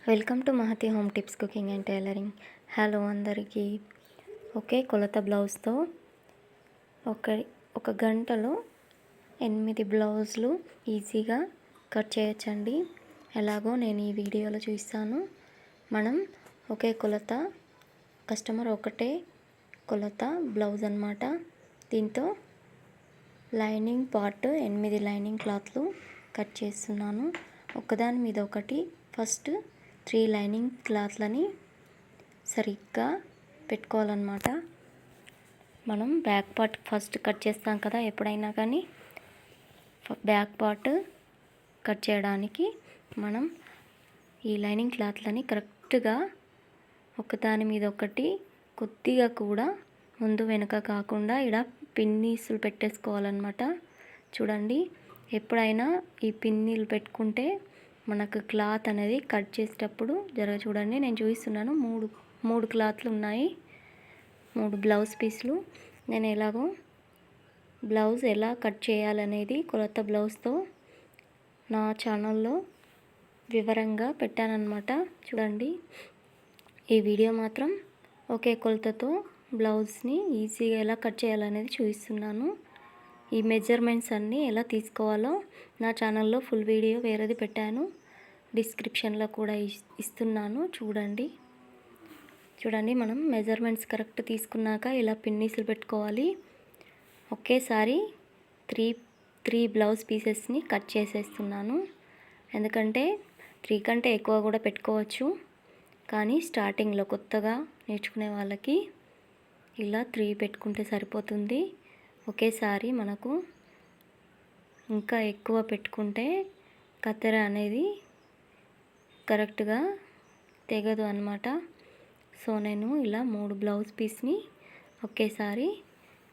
Welcome to Mahathi home tips cooking and tailoring. Hello అందరికీ. ఒకే కొలత బ్లౌజ్తో ఒక గంటలో 8 బ్లౌజులు ఈజీగా కట్ చేయొచ్చండి. ఎలాగో నేను ఈ వీడియోలో చూపిస్తాను. మనం ఒకే కొలత కస్టమర్ ఒకటే కొలత బ్లౌజ్ అన్నమాట. దీంతో లైనింగ్ పార్ట్ 8 లైనింగ్ క్లాత్లు కట్ చేస్తున్నాను. ఒకదాని మీద ఒకటి ఫస్ట్ 3 లైనింగ్ క్లాత్లని సరిగ్గా పెట్టుకోవాలన్నమాట. మనం బ్యాక్ పార్ట్ ఫస్ట్ కట్ చేస్తాం కదా, ఎప్పుడైనా కానీ బ్యాక్ పార్ట్ కట్ చేయడానికి మనం ఈ లైనింగ్ క్లాత్లని కరెక్ట్గా ఒకదాని మీద ఒకటి కొద్దిగా కూడా ముందు వెనుక కాకుండా ఇలా పిన్నీసులు పెట్టేసుకోవాలన్నమాట. చూడండి, ఎప్పుడైనా ఈ పిన్నీలు పెట్టుకుంటే మనకు క్లాత్ అనేది కట్ చేసేటప్పుడు చూడండి, నేను చూపిస్తున్నాను. మూడు క్లాత్లు ఉన్నాయి, 3 బ్లౌజ్ పీసులు. నేను ఎలాగో బ్లౌజ్ ఎలా కట్ చేయాలనేది కొలత బ్లౌజ్తో నా ఛానల్లో వివరంగా పెట్టానన్నమాట. చూడండి, ఈ వీడియో మాత్రం ఒకే కొలతతో బ్లౌజ్ని ఈజీగా ఎలా కట్ చేయాలనేది చూపిస్తున్నాను. ఈ మెజర్మెంట్స్ అన్నీ ఎలా తీసుకోవాలో నా ఛానల్లో ఫుల్ వీడియో వేరేది పెట్టాను, డిస్క్రిప్షన్లో కూడా ఇస్తున్నాను. చూడండి, మనం మెజర్మెంట్స్ కరెక్ట్ తీసుకున్నాక ఇలా పిన్నీసులు పెట్టుకోవాలి. ఒకేసారి త్రీ బ్లౌజ్ పీసెస్ని కట్ చేసేస్తున్నాను. ఎందుకంటే 3 కంటే ఎక్కువ కూడా పెట్టుకోవచ్చు, కానీ స్టార్టింగ్లో కొత్తగా నేర్చుకునే వాళ్ళకి ఇలా 3 పెట్టుకుంటే సరిపోతుంది. ఒకేసారి మనకు ఇంకా ఎక్కువ పెట్టుకుంటే కత్తెర అనేది కరెక్ట్గా తెగదు అన్నమాట. సో నేను ఇలా 3 బ్లౌజ్ పీస్ని ఒకేసారి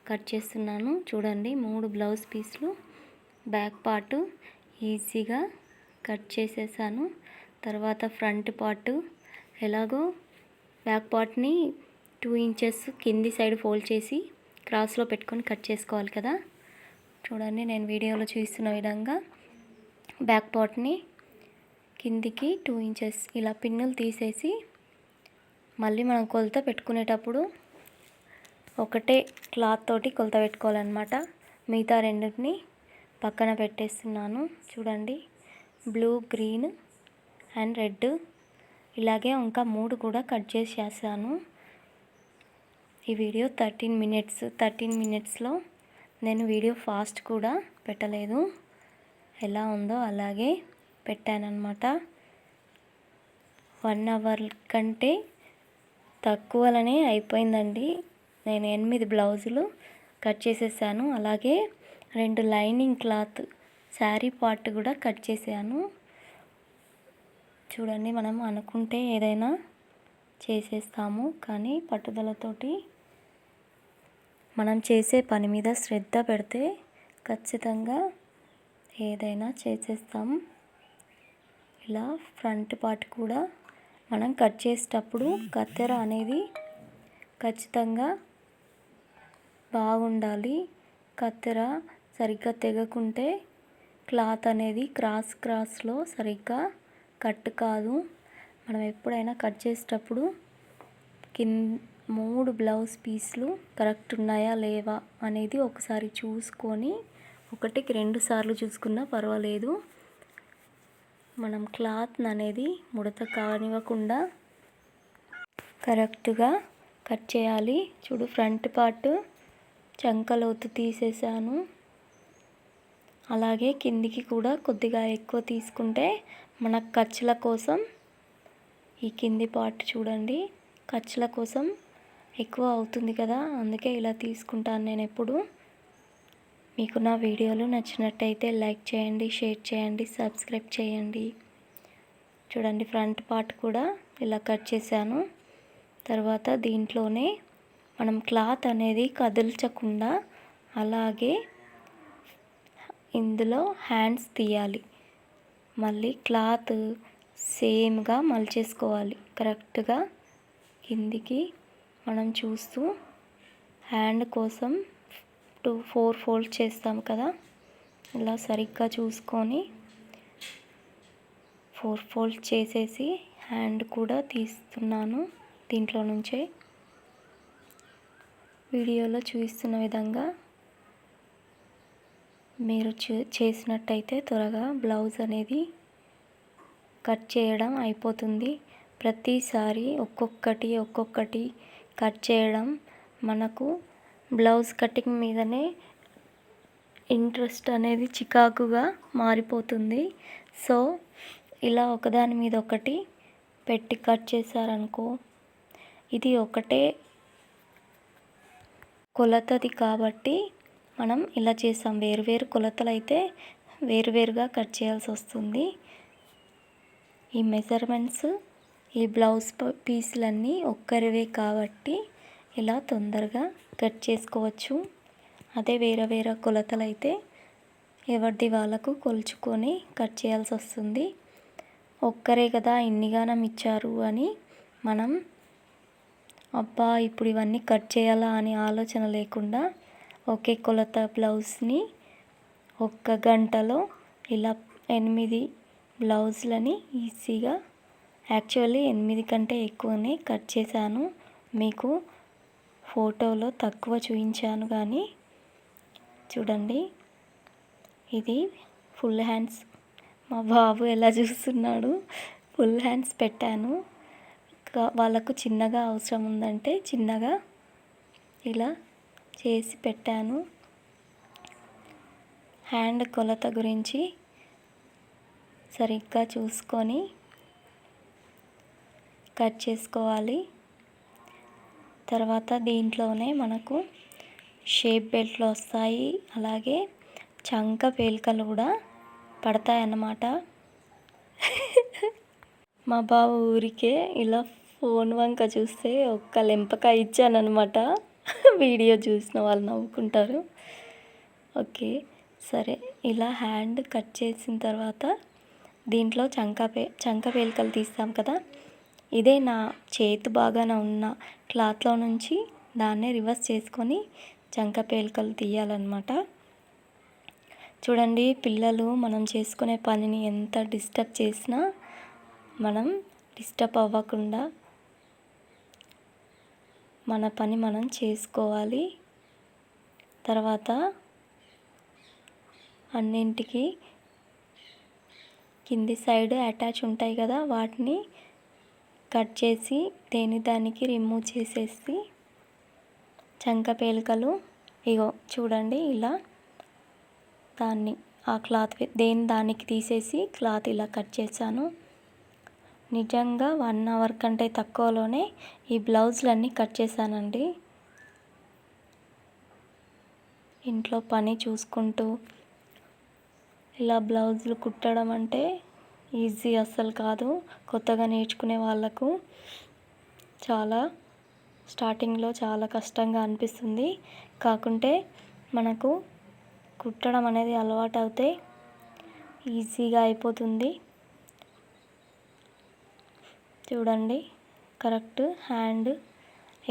కట్ చేస్తున్నాను. చూడండి, 3 బ్లౌజ్ పీస్లు బ్యాక్ పార్ట్ ఈజీగా కట్ చేసేసాను. తర్వాత ఫ్రంట్ పార్ట్ ఎలాగో బ్యాక్ పార్ట్ని 2 ఇంచెస్ కింది సైడ్ ఫోల్డ్ చేసి క్రాస్లో పెట్టుకొని కట్ చేసుకోవాలి కదా. చూడండి, నేను వీడియోలో చూస్తున్న విధంగా బ్యాక్ పార్ట్ని కిందికి 2 ఇంచెస్ ఇలా పిన్నులు తీసేసి మళ్ళీ మనం కొలత పెట్టుకునేటప్పుడు ఒకటే క్లాత్ తోటి కొలత పెట్టుకోవాలన్నమాట. మిగతా రెండింటిని పక్కన పెట్టేస్తున్నాను. చూడండి, బ్లూ, గ్రీన్ అండ్ రెడ్, ఇలాగే ఇంకా 3 కూడా కట్ చేసేసాను. ఈ వీడియో 13 మినిట్స్లో నేను వీడియో ఫాస్ట్ కూడా పెట్టలేదు, ఎలా ఉందో అలాగే పెట్టానన్నమాట. 1 అవర్ కంటే తక్కువలోనే అయిపోయిందండి. నేను 8 బ్లౌజులు కట్ చేసేసాను. అలాగే 2 లైనింగ్ క్లాత్ శారీ పార్ట్ కూడా కట్ చేశాను. చూడండి, మనం అనుకుంటే ఏదైనా చేసేస్తాము, కానీ పట్టుదలతోటి మనం చేసే పని మీద శ్రద్ధ పెడితే ఖచ్చితంగా ఏదైనా చేసేస్తాం. ఇలా ఫ్రంట్ పార్ట్ కూడా మనం కట్ చేసేటప్పుడు కత్తెర అనేది ఖచ్చితంగా బాగుండాలి. కత్తెర సరిగ్గా తెగకుంటే క్లాత్ అనేది క్రాస్లో సరిగ్గా కట్ కాదు. మనం ఎప్పుడైనా కట్ చేసేటప్పుడు 3 బ్లౌజ్ పీస్లు కరెక్ట్ ఉన్నాయా లేవా అనేది ఒకసారి చూసుకొని, 1కి 2 సార్లు చూసుకున్నా పర్వాలేదు. మనం క్లాత్ అనేది ముడత కానివ్వకుండా కరెక్ట్గా కట్ చేయాలి. చూడు, ఫ్రంట్ పార్ట్ చంకలోతు తీసేసాను. అలాగే కిందికి కూడా కొద్దిగా ఎక్కువ తీసుకుంటే మన ఖర్చుల కోసం ఈ కింది పార్ట్ చూడండి, ఖర్చుల కోసం ఎక్కువ అవుతుంది కదా, అందుకే ఇలా తీసుకుంటాను నేను ఎప్పుడు. మీకు నా వీడియోలు నచ్చినట్టయితే లైక్ చేయండి, షేర్ చేయండి, సబ్స్క్రైబ్ చేయండి. చూడండి, ఫ్రంట్ పార్ట్ కూడా ఇలా కట్ చేశాను. తర్వాత దీంట్లోనే మనం క్లాత్ అనేది కదిల్చకుండా అలాగే ఇందులో హ్యాండ్స్ తీయాలి. మళ్ళీ క్లాత్ సేమ్గా మలిచేసుకోవాలి కరెక్ట్గా. కిందికి మనం చూస్తూ హ్యాండ్ కోసం 4 ఫోల్డ్ చేస్తాం కదా, ఇలా సరిగ్గా చూసుకొని 4 ఫోల్డ్ చేసేసి హ్యాండ్ కూడా తీస్తున్నాను దీంట్లో నుంచే. వీడియోలో చూపిస్తున్న విధంగా మీరు చేసినట్టయితే త్వరగా బ్లౌజ్ అనేది కట్ చేయడం అయిపోతుంది. ప్రతిసారి ఒక్కొక్కటి కట్ చేయడం మనకు బ్లౌజ్ కటింగ్ మీదనే ఇంట్రెస్ట్ అనేది చికాకుగా మారిపోతుంది. సో ఇలా ఒకదాని మీద ఒకటి పెట్టి కట్ చేశారనుకో, ఇది ఒకటే కొలతది కాబట్టి మనం ఇలా చేసాం. వేరువేరు కొలతలు అయితే వేరువేరుగా కట్ చేయాల్సి వస్తుంది. ఈ మెజర్మెంట్స్ ఈ బ్లౌజ్ పీసులన్నీ ఒక్కరివే కాబట్టి ఇలా తొందరగా కట్ చేసుకోవచ్చు. అదే వేరే కొలతలు అయితే ఎవరిది వాళ్ళకు కొలుచుకొని కట్ చేయాల్సి వస్తుంది. ఒక్కరే కదా ఇన్నిగానం ఇచ్చారు అని మనం అబ్బా ఇప్పుడు ఇవన్నీ కట్ చేయాలా అని ఆలోచన లేకుండా ఒకే కొలత బ్లౌజ్ని 1 గంటలో ఇలా 8 బ్లౌజులని ఈజీగా, యాక్చువల్లీ 8 కంటే ఎక్కువనే కట్ చేశాను. మీకు ఫోటోలో తక్కువ చూపించాను కానీ చూడండి, ఇది ఫుల్ హ్యాండ్స్. మా బాబు ఎలా చూస్తున్నాడు. ఫుల్ హ్యాండ్స్ పెట్టాను. వాళ్ళకు చిన్నగా అవసరం ఉందంటే చిన్నగా ఇలా చేసి పెట్టాను. హ్యాండ్ కొలత గురించి సరిగ్గా చూసుకొని కట్ చేసుకోవాలి. తర్వాత దీంట్లోనే మనకు షేప్ బెల్ట్లు వస్తాయి, అలాగే చంక పేలికలు కూడా పడతాయన్నమాట. మా బాబు ఊరికే ఇలా ఫోన్ వంక చూస్తే ఒక్క లెంపకాయ ఇచ్చానమాట. వీడియో చూసిన వాళ్ళు నవ్వుకుంటారు. ఓకే సరే, ఇలా హ్యాండ్ కట్ చేసిన తర్వాత దీంట్లో చంక పేలికలు తీస్తాం కదా, ఇదే నా చేతి బాగాన ఉన్న క్లాత్లో నుంచి దాన్నే రివర్స్ చేసుకొని చంక పేలికలు తీయాలన్నమాట. చూడండి, పిల్లలు మనం చేసుకునే పనిని ఎంత డిస్టర్బ్ చేసినా మనం డిస్టర్బ్ అవ్వకుండా మన పని మనం చేసుకోవాలి. తర్వాత అన్నింటికి కింది సైడ్ అటాచ్ ఉంటాయి కదా, వాటిని కట్ చేసి దానికి రిమూవ్ చేసేసి చంక పేలికలు ఇగో చూడండి, ఇలా దాన్ని ఆ క్లాత్ దానికి తీసేసి క్లాత్ ఇలా కట్ చేశాను. నిజంగా 1 అవర్ కంటే తక్కువలోనే ఈ బ్లౌజులన్నీ కట్ చేశానండి. ఇంట్లో పని చూసుకుంటూ ఇలా బ్లౌజులు కుట్టడం అంటే ఈజీ అస్సలు కాదు. కొత్తగా నేర్చుకునే వాళ్ళకు స్టార్టింగ్లో చాలా కష్టంగా అనిపిస్తుంది. కాకుంటే మనకు కుట్టడం అనేది అలవాటు అవుతే ఈజీగా అయిపోతుంది. చూడండి, కరెక్ట్ హ్యాండ్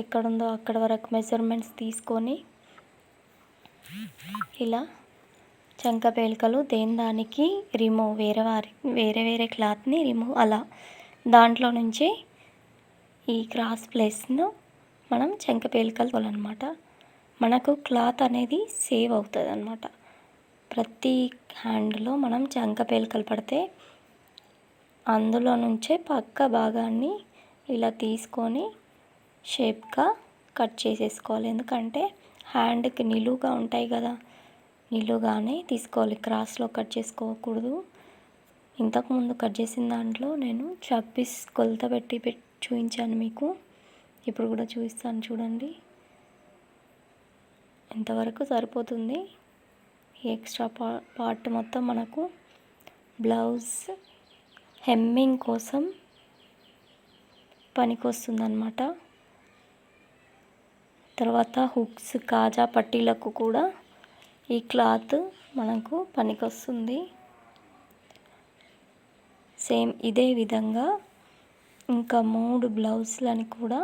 ఎక్కడుందో అక్కడ వరకు మెజర్మెంట్స్ తీసుకొని ఇలా చంక పేలికలు దానికి రిమూవ్, వేరే క్లాత్ని రిమూవ్, అలా దాంట్లో నుంచి ఈ క్రాస్ ప్లేస్ను మనం చంక పేలికలు తోలనమాట. మనకు క్లాత్ అనేది సేవ్ అవుతుంది అన్నమాట. ప్రతి హ్యాండ్లో మనం చంక పేలికలు పడితే అందులో నుంచే పక్క భాగాన్ని ఇలా తీసుకొని షేప్గా కట్ చేసేసుకోవాలి. ఎందుకంటే హ్యాండ్కి నిలువుగా ఉంటాయి కదా, నిలువుగానే తీసుకోవాలి, క్రాస్లో కట్ చేసుకోకూడదు. ఇంతకుముందు కట్ చేసిన దాంట్లో నేను 26 కొలత పెట్టి చూపించాను మీకు. ఇప్పుడు కూడా చూపిస్తాను చూడండి, ఇంతవరకు సరిపోతుంది. ఈ ఎక్స్ట్రా పార్ట్ మొత్తం మనకు బ్లౌజ్ హెమ్మింగ్ కోసం పనికొస్తుందన్నమాట. తర్వాత హుక్స్, కాజా పట్టీలకు కూడా ఈ క్లాత్ మనకు పనికొస్తుంది. సేమ్ ఇదే విధంగా ఇంకా 3 బ్లౌజులని కూడా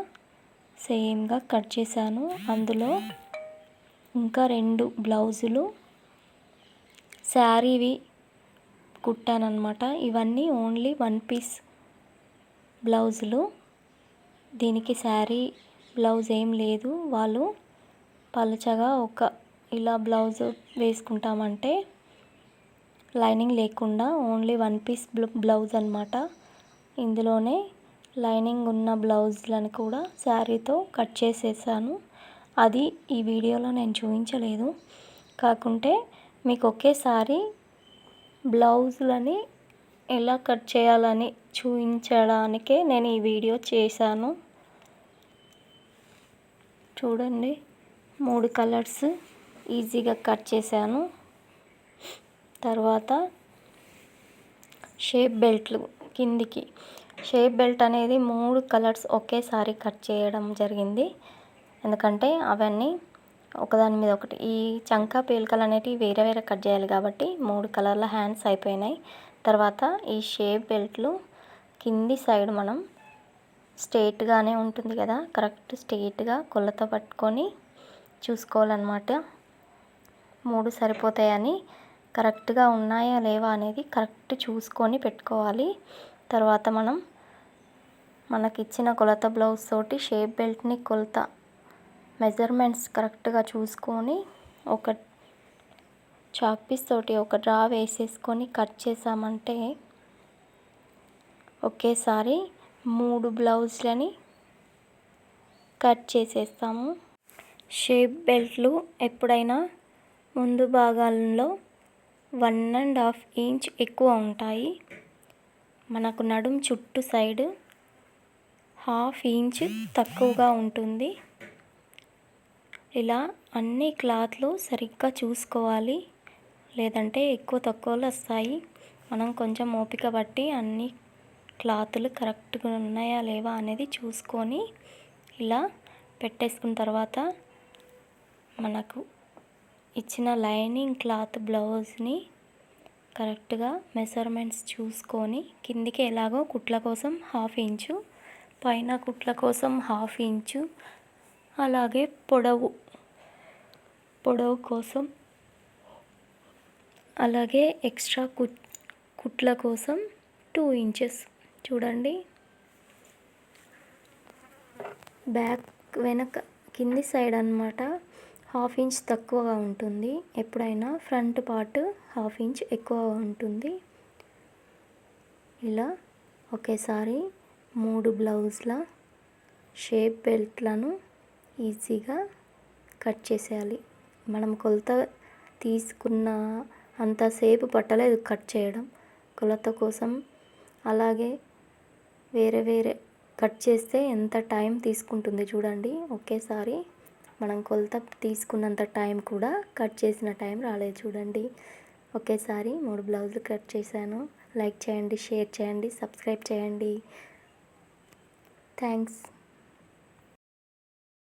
సేమ్గా కట్ చేశాను. అందులో ఇంకా 2 బ్లౌజులు శారీవి కుట్టానన్నమాట. ఇవన్నీ ఓన్లీ 1 పీస్ బ్లౌజులు. దీనికి శారీ బ్లౌజ్ ఏం లేదు. వాళ్ళు పలుచగా ఇలా బ్లౌజ్ వేసుకుంటామంటే లైనింగ్ లేకుండా ఓన్లీ 1 పీస్ బ్లౌజ్ అనమాట. ఇందులోనే లైనింగ్ ఉన్న బ్లౌజ్లను కూడా శారీతో కట్ చేసేసాను. అది ఈ వీడియోలో నేను చూపించలేదు. కాకుంటే మీకు ఒకేసారి బ్లౌజులని ఎలా కట్ చేయాలని చూపించడానికే నేను ఈ వీడియో చేశాను. చూడండి, 3 కలర్స్ ఈజీగా కట్ చేశాను. తర్వాత షేప్ బెల్ట్లు కిందికి. షేప్ బెల్ట్ అనేది 3 కలర్స్ ఒకేసారి కట్ చేయడం జరిగింది. ఎందుకంటే అవన్నీ ఒకదాని మీద ఒకటి, ఈ చంకా పేలికలు అనేటివి వేరే వేరే కట్ చేయాలి కాబట్టి 3 కలర్ల హ్యాండ్స్ అయిపోయినాయి. తర్వాత ఈ షేప్ బెల్ట్లు కింది సైడ్ మనం స్ట్రెయిట్గానే ఉంటుంది కదా, కరెక్ట్ స్ట్రెయిట్గా కొలత పట్టుకొని చూసుకోవాలన్నమాట. 3 సరిపోతాయని, కరెక్ట్గా ఉన్నాయా లేవా అనేది కరెక్ట్ చూసుకొని పెట్టుకోవాలి. తర్వాత మనకిచ్చిన కొలత బ్లౌజ్ తోటి షేప్ బెల్ట్ని కొలత మెజర్మెంట్స్ కరెక్ట్గా చూసుకొని ఒక చాక్ పీస్ తోటి ఒక డ్రా వేసేసుకొని కట్ చేసామంటే ఒకేసారి 3 బ్లౌజ్లని కట్ చేసేస్తాము. షేప్ బెల్ట్లు ఎప్పుడైనా ముందు భాగాల్లో 1.5 ఇంచ్ ఎక్కువ ఉంటాయి. మనకు నడుం చుట్టూ సైడ్ 1/2 ఇంచ్ తక్కువగా ఉంటుంది. ఇలా అన్ని క్లాత్లు సరిగ్గా చూసుకోవాలి, లేదంటే ఎక్కువ తక్కువలు వస్తాయి. మనం కొంచెం ఓపిక పట్టి అన్ని క్లాతులు కరెక్ట్గా ఉన్నాయా లేవా అనేది చూసుకొని ఇలా పెట్టేసుకున్న తర్వాత మనకు ఇచ్చిన లైనింగ్ క్లాత్ బ్లౌజ్ని కరెక్ట్గా మెజర్మెంట్స్ చూసుకొని కిందికి ఎలాగో కుట్ల కోసం 1/2 ఇంచు, పైన కుట్ల కోసం 1/2 ఇంచు, అలాగే పొడవు కోసం, అలాగే ఎక్స్ట్రా కుట్ల కోసం 2 ఇంచెస్. చూడండి, బ్యాక్ వెనక కింది సైడ్ అన్నమాట 1/2 ఇంచ్ తక్కువగా ఉంటుంది. ఎప్పుడైనా ఫ్రంట్ పార్ట్ 1/2 ఇంచ్ ఎక్కువగా ఉంటుంది. ఇలా ఒకేసారి 3 బ్లౌజ్ల షేప్ బెల్ట్లను ఈజీగా కట్ చేసేయాలి. మనం కొలత తీసుకున్న అంతసేపు పట్టలేదు కట్ చేయడం, కొలత కోసం. అలాగే వేరే కట్ చేస్తే ఎంత టైం తీసుకుంటుంది చూడండి. ఒకేసారి మనం కొలత తీసుకున్నంత టైం కూడా కట్ చేసిన టైం రాలేదు చూడండి. ఒకేసారి 3 బ్లౌజులు కట్ చేశాను. లైక్ చేయండి, షేర్ చేయండి, సబ్స్క్రైబ్ చేయండి. థ్యాంక్స్.